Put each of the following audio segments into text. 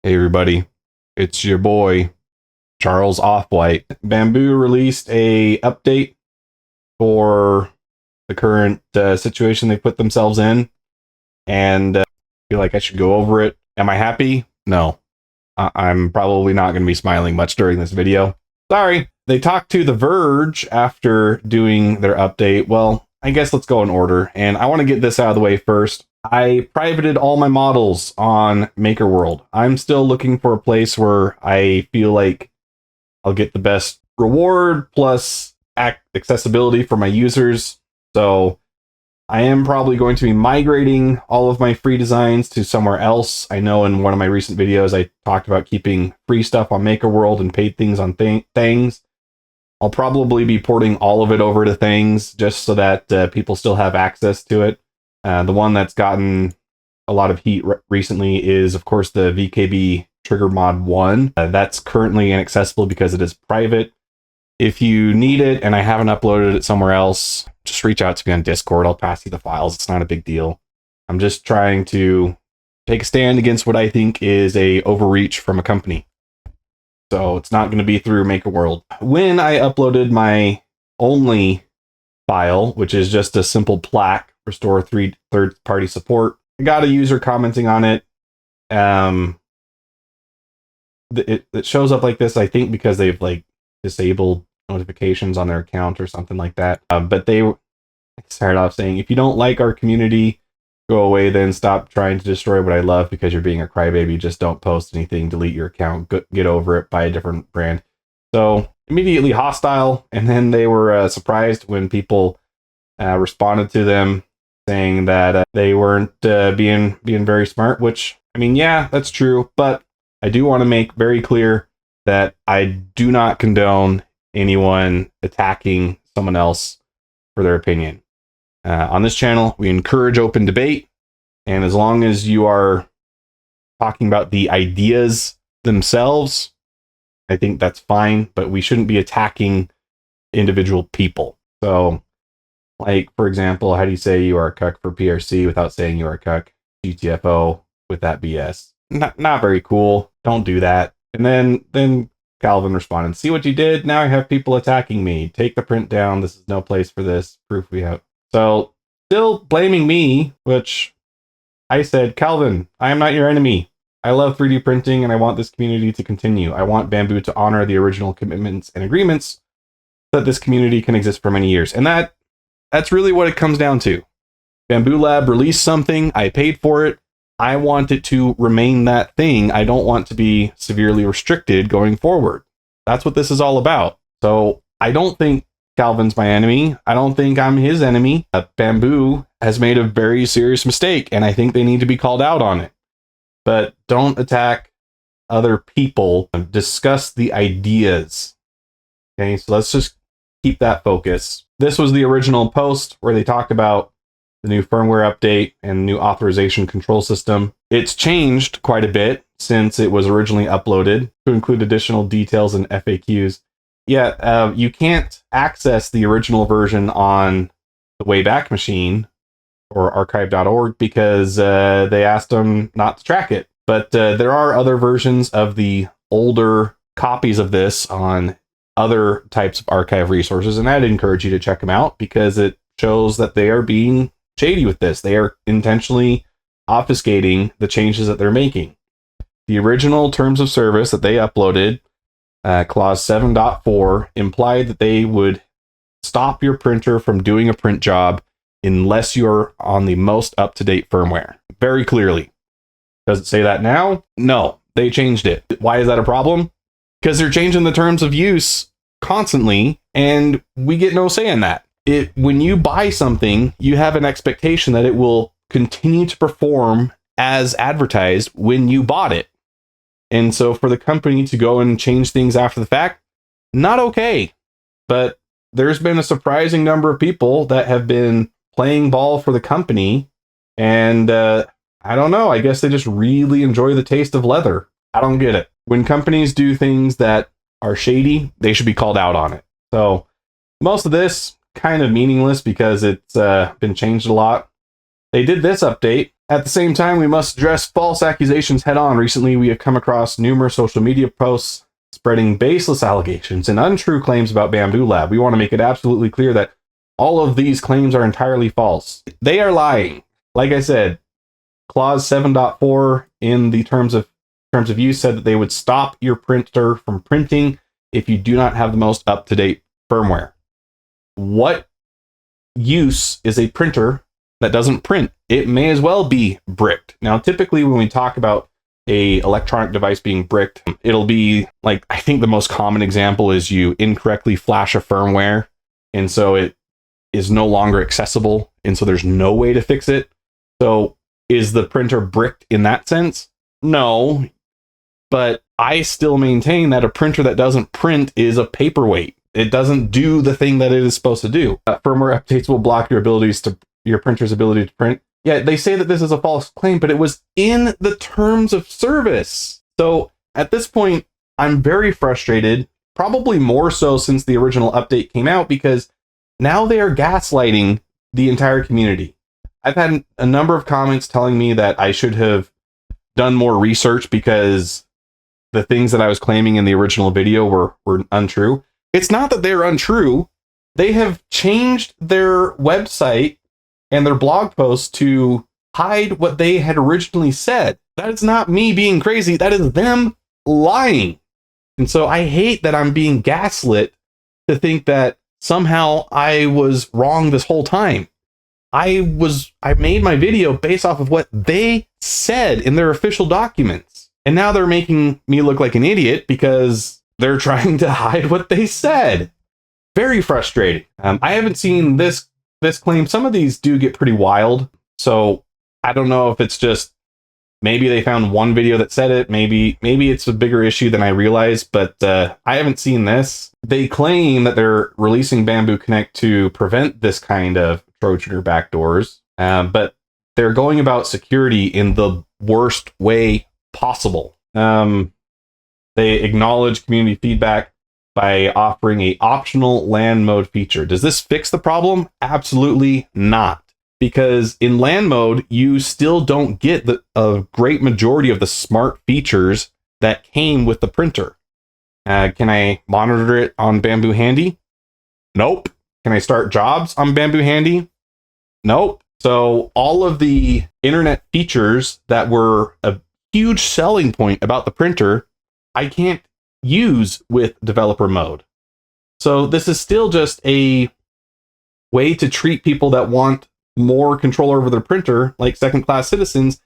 Hey everybody, it's your boy Charles Offwhite. Bambu released a update for the current situation they put themselves in, and I feel like I should go over it. Am I happy? No. I'm probably not going to be smiling much during this video. Sorry. They talked to The Verge after doing their update. Well, I guess let's go in order, and I want to get this out of the way first. I privated all my models on Maker World. I'm still looking for a place where I feel like I'll get the best reward plus accessibility for my users. So I am probably going to be migrating all of my free designs to somewhere else. I know in one of my recent videos I talked about keeping free stuff on Maker World and paid things on things. I'll probably be porting all of it over to things just so that people still have access to it. The one that's gotten a lot of heat recently is, of course, the VKB Trigger Mod 1. That's currently inaccessible because it is private. If you need it and I haven't uploaded it somewhere else, just reach out to me on Discord. I'll pass you the files. It's not a big deal. I'm just trying to take a stand against what I think is a overreach from a company. So it's not going to be through Maker World. When I uploaded my only file, which is just a simple plaque, restore third-party support, I got a user commenting on it. It shows up like this, I think, because they've like disabled notifications on their account or something like that. But they started off saying, if you don't like our community, go away, then stop trying to destroy what I love because you're being a crybaby. Just don't post anything, delete your account, get over it, buy a different brand. So immediately hostile, and then they were surprised when people responded to them saying that they weren't being very smart, which, I mean, yeah, that's true, but I do want to make very clear that I do not condone anyone attacking someone else for their opinion. On this channel, we encourage open debate, and as long as you are talking about the ideas themselves, I think that's fine, but we shouldn't be attacking individual people. So, like, for example, how do you say you are a cuck for PRC without saying you are a cuck GTFO with that BS? Not very cool. Don't do that. And then Calvin responded, see what you did? Now I have people attacking me. Take the print down. This is no place for this. Proof we have. So, still blaming me, which I said, Calvin, I am not your enemy. I love 3D printing and I want this community to continue. I want Bambu to honor the original commitments and agreements so that this community can exist for many years. And that's really what it comes down to. Bambu Lab released something. I paid for it. I want it to remain that thing. I don't want to be severely restricted going forward. That's what this is all about. So I don't think Calvin's my enemy. I don't think I'm his enemy. Bambu has made a very serious mistake, and I think they need to be called out on it. But don't attack other people. Discuss the ideas. Okay, so let's just keep that focus. This was the original post where they talked about the new firmware update and new authorization control system. It's changed quite a bit since it was originally uploaded to include additional details and FAQs. Yeah, you can't access the original version on the Wayback Machine or archive.org because they asked them not to track it. But there are other versions of the older copies of this on other types of archive resources, and I'd encourage you to check them out because it shows that they are being shady with this. They are intentionally obfuscating the changes that they're making. The original terms of service that they uploaded, clause 7.4, implied that they would stop your printer from doing a print job unless you're on the most up-to-date firmware. Very clearly. Does it say that now? No, they changed it. Why is that a problem? Because they're changing the terms of use constantly, and we get no say in that. When you buy something, you have an expectation that it will continue to perform as advertised when you bought it. And so for the company to go and change things after the fact, not okay. But there's been a surprising number of people that have been playing ball for the company, and I don't know, I guess they just really enjoy the taste of leather. I don't get it. When companies do things that are shady, they should be called out on it. So most of this kind of meaningless because it's been changed a lot. They did this update At the same time, we must address false accusations head on. Recently, we have come across numerous social media posts spreading baseless allegations and untrue claims about Bambu Lab. We want to make it absolutely clear that all of these claims are entirely false. They are lying. Like I said, Clause 7.4 in the terms of use said that they would stop your printer from printing if you do not have the most up-to-date firmware. What use is a printer that doesn't print? It may as well be bricked. Now, typically when we talk about a electronic device being bricked, it'll be like, I think the most common example is you incorrectly flash a firmware, and so it is no longer accessible, and so there's no way to fix it. So is the printer bricked in that sense? No, but I still maintain that a printer that doesn't print is a paperweight. It doesn't do the thing that it is supposed to do. Firmware updates will block your printer's ability to print. Yeah, they say that this is a false claim, but it was in the terms of service. So at this point, I'm very frustrated, probably more so since the original update came out, because now they are gaslighting the entire community. I've had a number of comments telling me that I should have done more research because the things that I was claiming in the original video were untrue. It's not that they're untrue. They have changed their website and their blog posts to hide what they had originally said. That is not me being crazy. That is them lying. And so I hate that I'm being gaslit to think that somehow I was wrong this whole time. I made my video based off of what they said in their official documents. And now they're making me look like an idiot because they're trying to hide what they said. Very frustrating. I haven't seen this claim. Some of these do get pretty wild. So I don't know if it's just maybe they found one video that said it. Maybe it's a bigger issue than I realized, but I haven't seen this. They claim that they're releasing Bambu Connect to prevent this kind of Trojan or backdoors, but they're going about security in the worst way possible. They acknowledge community feedback by offering a optional LAN mode feature. Does this fix the problem? Absolutely not. Because in LAN mode, you still don't get a great majority of the smart features that came with the printer. Can I monitor it on Bambu Handy? Nope. Can I start jobs on Bambu Handy? Nope. So all of the internet features that were a huge selling point about the printer, I can't use with developer mode. So this is still just a way to treat people that want more control over their printer, like second-class citizens,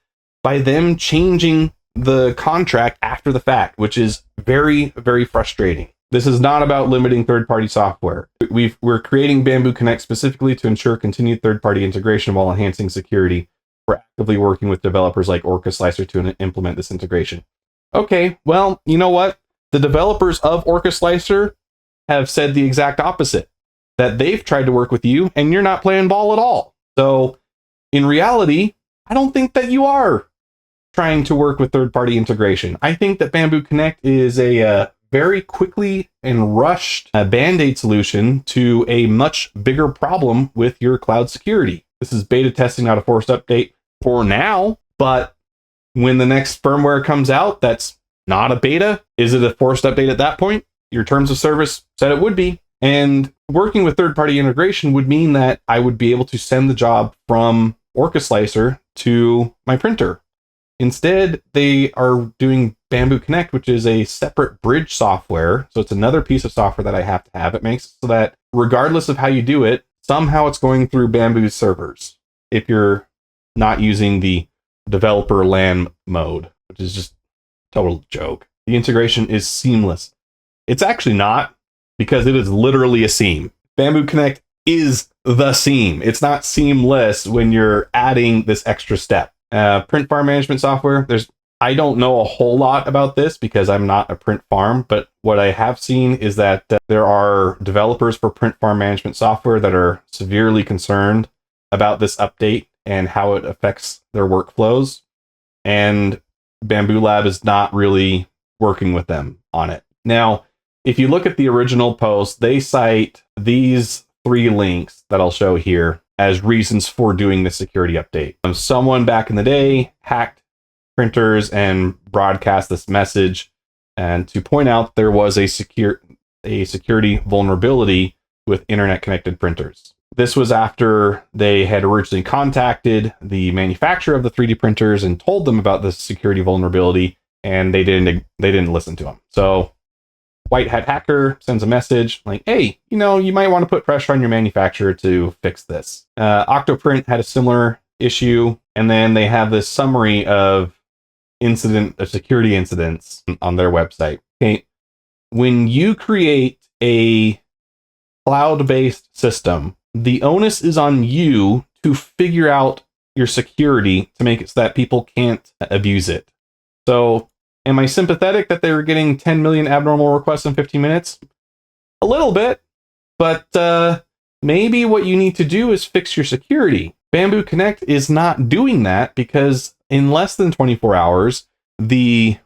by them changing the contract after the fact, which is very, very frustrating. This is not about limiting third-party software. We're creating Bambu Connect specifically to ensure continued third-party integration while enhancing security. We're actively working with developers like OrcaSlicer to implement this integration. Okay, well, you know what? The developers of OrcaSlicer have said the exact opposite, that they've tried to work with you and you're not playing ball at all. So in reality, I don't think that you are trying to work with third-party integration. I think that Bambu Connect is a very quickly and rushed band-aid solution to a much bigger problem with your cloud security. This is beta testing, not a forced update for now, but when the next firmware comes out, that's not a beta. Is it a forced update at that point? Your terms of service said it would be. And working with third-party integration would mean that I would be able to send the job from OrcaSlicer to my printer. Instead, they are doing Bambu Connect, which is a separate bridge software. So it's another piece of software that I have to have. It makes it so that regardless of how you do it, somehow it's going through Bambu's servers if you're not using the developer LAN mode, which is just a total joke. The integration is seamless. It's actually not, because it is literally a seam. Bambu Connect is the seam. It's not seamless when you're adding this extra step. Print farm management software. I don't know a whole lot about this because I'm not a print farm, but what I have seen is that there are developers for print farm management software that are severely concerned about this update and how it affects their workflows. And Bambu Lab is not really working with them on it. Now, if you look at the original post, they cite these 3 links that I'll show here as reasons for doing the security update. Someone back in the day hacked printers and broadcast this message, and to point out there was a security vulnerability with internet connected printers. This was after they had originally contacted the manufacturer of the 3D printers and told them about the security vulnerability, and they didn't listen to them. So white hat hacker sends a message like, hey, you might want to put pressure on your manufacturer to fix this. Octoprint had a similar issue, and then they have this summary of security incidents on their website. Okay, when you create a cloud-based system, the onus is on you to figure out your security to make it so that people can't abuse it. So, am I sympathetic that they were getting 10 million abnormal requests in 15 minutes? A little bit, but maybe what you need to do is fix your security. Bambu Connect is not doing that because in less than 24 hours, the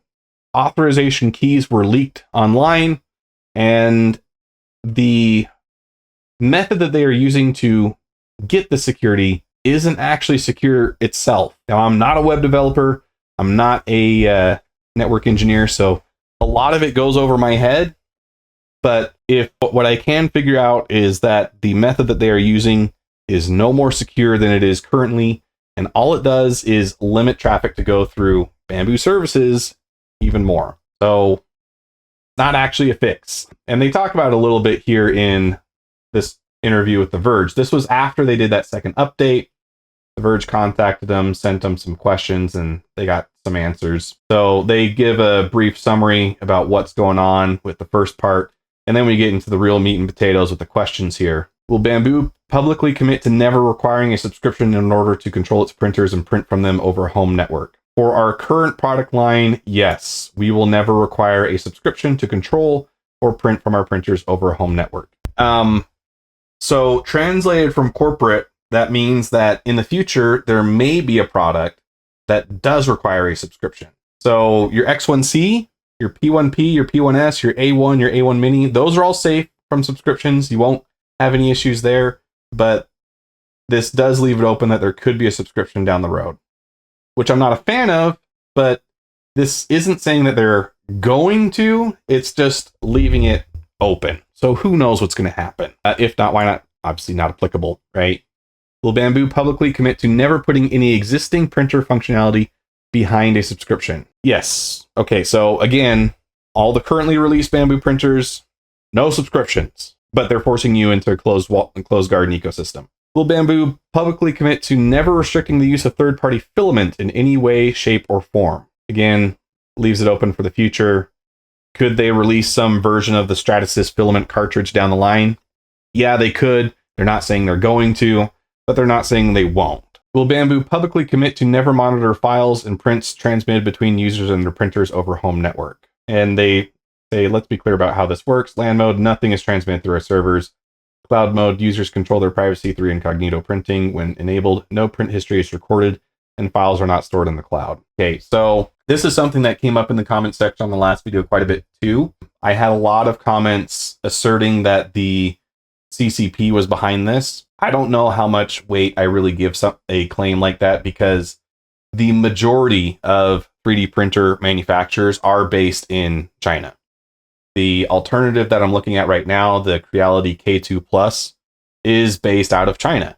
authorization keys were leaked online, and the method that they are using to get the security isn't actually secure itself. Now, I'm not a web developer. I'm not a network engineer, so a lot of it goes over my head. But what I can figure out is that the method that they are using is no more secure than it is currently, and all it does is limit traffic to go through Bambu services even more. So, not actually a fix. And they talk about it a little bit here in this interview with The Verge. This was after they did that second update. The Verge contacted them, sent them some questions, and they got some answers. So they give a brief summary about what's going on with the first part, and then we get into the real meat and potatoes with the questions here. Will Bambu publicly commit to never requiring a subscription in order to control its printers and print from them over a home network? For our current product line, yes, we will never require a subscription to control or print from our printers over a home network. So translated from corporate, that means that in the future, there may be a product that does require a subscription. So your X1C, your P1P, your P1S, your A1, your A1 Mini, those are all safe from subscriptions. You won't have any issues there, but this does leave it open that there could be a subscription down the road, which I'm not a fan of, but this isn't saying that they're going to, it's just leaving it open. So who knows what's going to happen? If not, why not? Obviously not applicable, right? Will Bambu publicly commit to never putting any existing printer functionality behind a subscription? Yes. Okay, so again, all the currently released Bambu printers, no subscriptions, but they're forcing you into a closed garden ecosystem. Will Bambu publicly commit to never restricting the use of third-party filament in any way, shape, or form? Again, leaves it open for the future. Could they release some version of the Stratasys filament cartridge down the line? Yeah, they could. They're not saying they're going to, but they're not saying they won't. Will Bambu publicly commit to never monitor files and prints transmitted between users and their printers over home network? And they say, let's be clear about how this works. LAN mode, nothing is transmitted through our servers. Cloud mode, users control their privacy through incognito printing. When enabled, no print history is recorded and files are not stored in the cloud. Okay, so this is something that came up in the comment section on the last video quite a bit too. I had a lot of comments asserting that the CCP was behind this. I don't know how much weight I really give a claim like that, because the majority of 3D printer manufacturers are based in China. The alternative that I'm looking at right now, the Creality K2 Plus, is based out of China.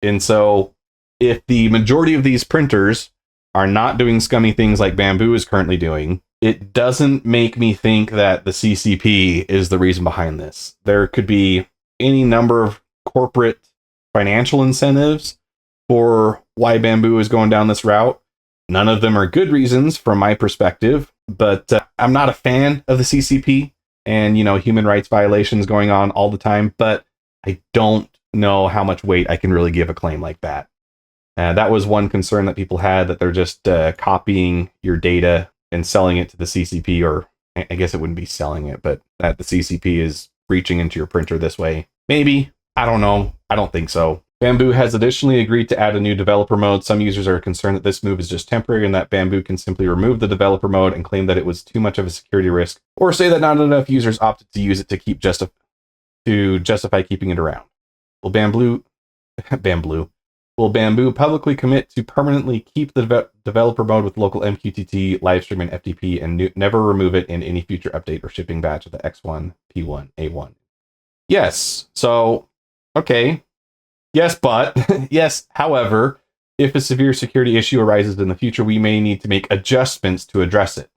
And so if the majority of these printers are not doing scummy things like Bambu is currently doing, it doesn't make me think that the CCP is the reason behind this. There could be any number of corporate financial incentives for why Bambu is going down this route. None of them are good reasons from my perspective, but I'm not a fan of the CCP and, human rights violations going on all the time, but I don't know how much weight I can really give a claim like that. That was one concern that people had, that they're just copying your data and selling it to the CCP, or I guess it wouldn't be selling it, but that the CCP is reaching into your printer this way. Maybe. I don't know. I don't think so. Bambu has additionally agreed to add a new developer mode. Some users are concerned that this move is just temporary and that Bambu can simply remove the developer mode and claim that it was too much of a security risk, or say that not enough users opted to use it to justify keeping it around. Will Bambu Bambu. Will Bambu publicly commit to permanently keep the developer mode with local MQTT, live stream, and FTP, and never remove it in any future update or shipping batch of the X1, P1, A1? Yes. So, okay. Yes, but yes, however, if a severe security issue arises in the future, we may need to make adjustments to address it.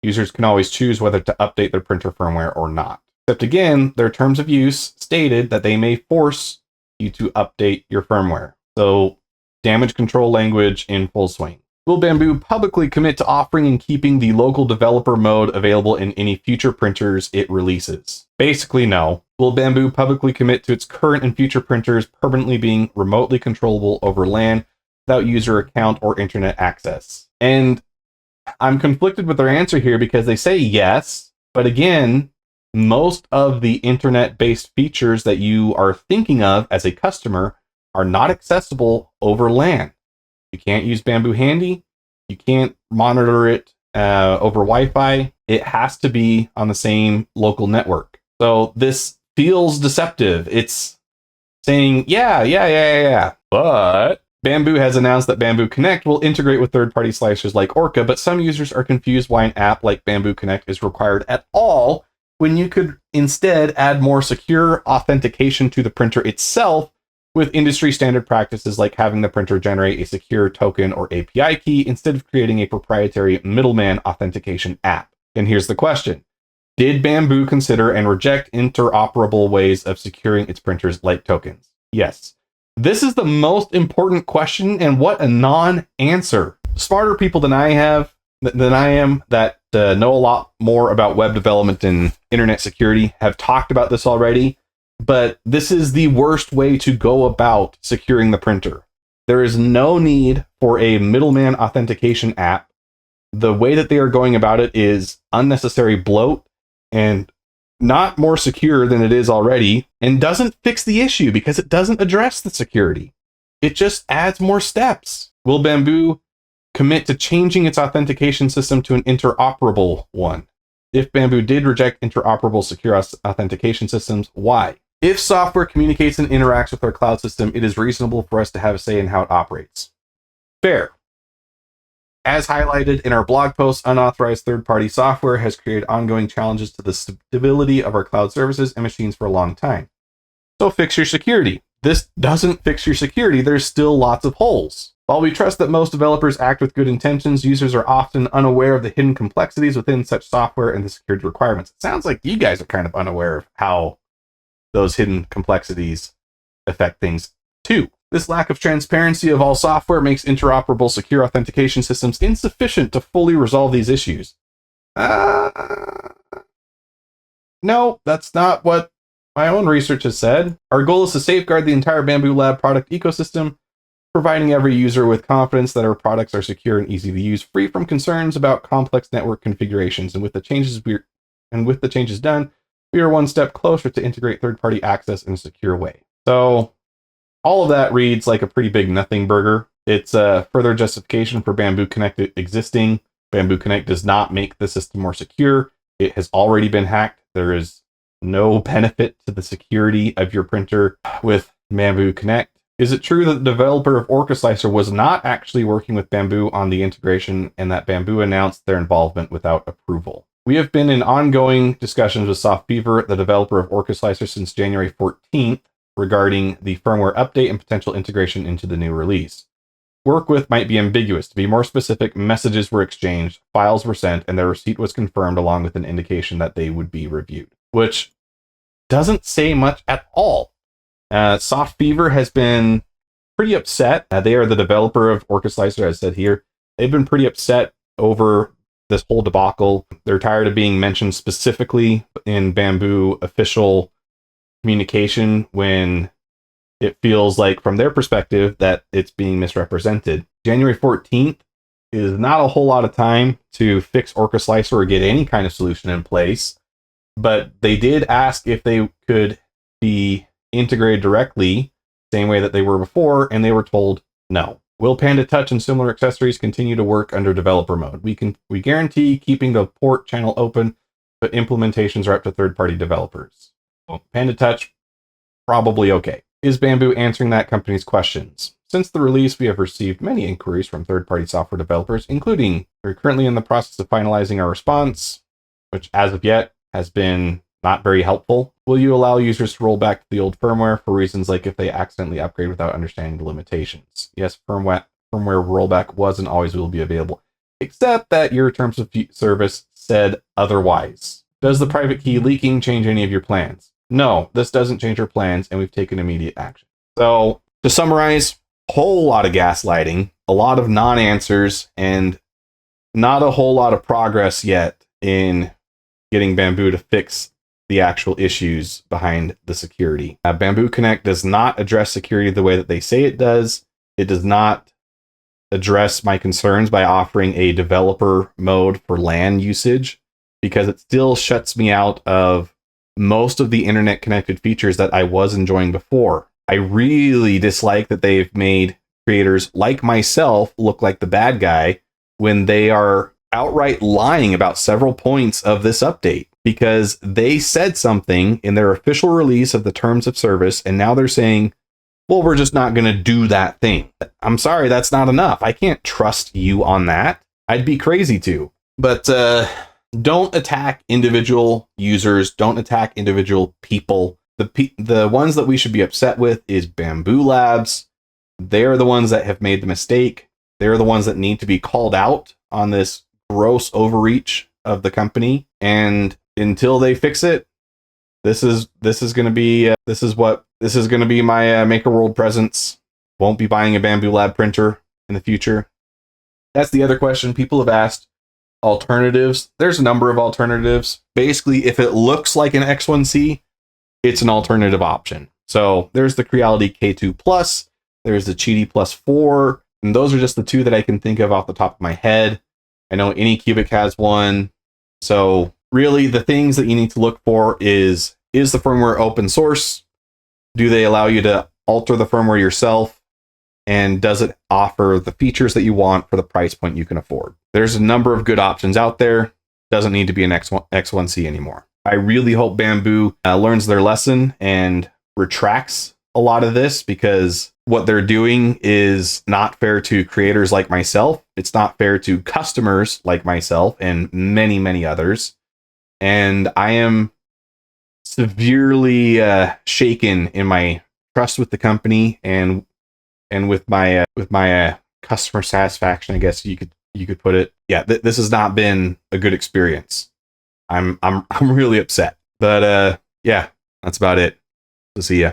Users can always choose whether to update their printer firmware or not. Except again, their terms of use stated that they may force you to update your firmware. So, damage control language in full swing. Will Bambu publicly commit to offering and keeping the local developer mode available in any future printers it releases? Basically, no. Will Bambu publicly commit to its current and future printers permanently being remotely controllable over LAN without user account or internet access? And I'm conflicted with their answer here because they say yes, but again, most of the internet-based features that you are thinking of as a customer are not accessible over LAN. You can't use Bambu Handy. You can't monitor it over Wi-Fi. It has to be on the same local network. So this feels deceptive. It's saying, yeah. But Bambu has announced that Bambu Connect will integrate with third-party slicers like Orca, but some users are confused why an app like Bambu Connect is required at all when you could instead add more secure authentication to the printer itself with industry standard practices like having the printer generate a secure token or API key instead of creating a proprietary middleman authentication app. And here's the question. Did Bambu consider and reject interoperable ways of securing its printers like tokens? Yes. This is the most important question, and what a non-answer. Smarter people than I am that know a lot more about web development and internet security have talked about this already, but this is the worst way to go about securing the printer. There is no need for a middleman authentication app. The way that they are going about it is unnecessary bloat and not more secure than it is already, and doesn't fix the issue because it doesn't address the security. It just adds more steps. Will Bambu commit to changing its authentication system to an interoperable one? If Bambu did reject interoperable secure authentication systems, why? If software communicates and interacts with our cloud system, it is reasonable for us to have a say in how it operates. Fair. As highlighted in our blog post, unauthorized third-party software has created ongoing challenges to the stability of our cloud services and machines for a long time. So fix your security. This doesn't fix your security. There's still lots of holes. While we trust that most developers act with good intentions, users are often unaware of the hidden complexities within such software and the security requirements. It sounds like you guys are kind of unaware of how those hidden complexities affect things too. This lack of transparency of all software makes interoperable secure authentication systems insufficient to fully resolve these issues. No, that's not what my own research has said. Our goal is to safeguard the entire Bambu Lab product ecosystem, providing every user with confidence that our products are secure and easy to use, free from concerns about complex network configurations. And with the changes done, we are one step closer to integrate third-party access in a secure way. So all of that reads like a pretty big nothing burger. It's a further justification for Bambu Connect existing. Bambu Connect does not make the system more secure. It has already been hacked. There is no benefit to the security of your printer with Bambu Connect. Is it true that the developer of Orca Slicer was not actually working with Bambu on the integration and that Bambu announced their involvement without approval? We have been in ongoing discussions with SoftBeaver, the developer of Orca Slicer, since January 14th regarding the firmware update and potential integration into the new release. Work with might be ambiguous. To be more specific, messages were exchanged, files were sent, and their receipt was confirmed along with an indication that they would be reviewed, which doesn't say much at all. SoftBeaver has been pretty upset. They are the developer of Orca Slicer, as said here. They've been pretty upset over this whole debacle. They're tired of being mentioned specifically in Bambu official communication when it feels like, from their perspective, that it's being misrepresented. January 14th is not a whole lot of time to fix Orca Slicer or get any kind of solution in place, but they did ask if they could be integrated directly, same way that they were before, and they were told no. Will Panda Touch and similar accessories continue to work under developer mode? We guarantee keeping the port channel open, but implementations are up to third-party developers. Well, Panda Touch, probably okay. Is Bambu answering that company's questions? Since the release, we have received many inquiries from third-party software developers, including we're currently in the process of finalizing our response, which as of yet has been not very helpful. Will you allow users to roll back to the old firmware for reasons like if they accidentally upgrade without understanding the limitations? Yes, firmware rollback was and always will be available, except that your terms of service said otherwise. Does the private key leaking change any of your plans? No, this doesn't change our plans, and we've taken immediate action. So, to summarize, a whole lot of gaslighting, a lot of non-answers, and not a whole lot of progress yet in getting Bambu to fix the actual issues behind the security. Bambu Connect does not address security the way that they say it does. It does not address my concerns by offering a developer mode for LAN usage, because it still shuts me out of most of the internet connected features that I was enjoying before. I really dislike that they've made creators like myself look like the bad guy when they are outright lying about several points of this update, because they said something in their official release of the terms of service, and now they're saying, well, we're just not going to do that thing. I'm sorry, that's not enough. I can't trust you on that. I'd be crazy to. But don't attack individual users. Don't attack individual people. The ones that we should be upset with is Bambu Labs. They're the ones that have made the mistake. They're the ones that need to be called out on this gross overreach of the company. And until they fix it, this is going to be my Maker World presence. Won't be buying a Bambu Lab printer in the future. That's the other question people have asked. Alternatives. There's a number of alternatives. Basically, if it looks like an X1C, it's an alternative option. So there's the Creality K2 Plus, there's the Shady Plus 4, and those are just the two that I can think of off the top of my head. I know Anycubic has one. So really, the things that you need to look for is the firmware open source? Do they allow you to alter the firmware yourself? And does it offer the features that you want for the price point you can afford? There's a number of good options out there. Doesn't need to be an X1C anymore. I really hope Bambu learns their lesson and retracts a lot of this, because what they're doing is not fair to creators like myself. It's not fair to customers like myself and many, many others. And I am severely shaken in my trust with the company and with my customer satisfaction, I guess you could put it. Yeah, this has not been a good experience. I'm really upset. But yeah, that's about it. So see ya.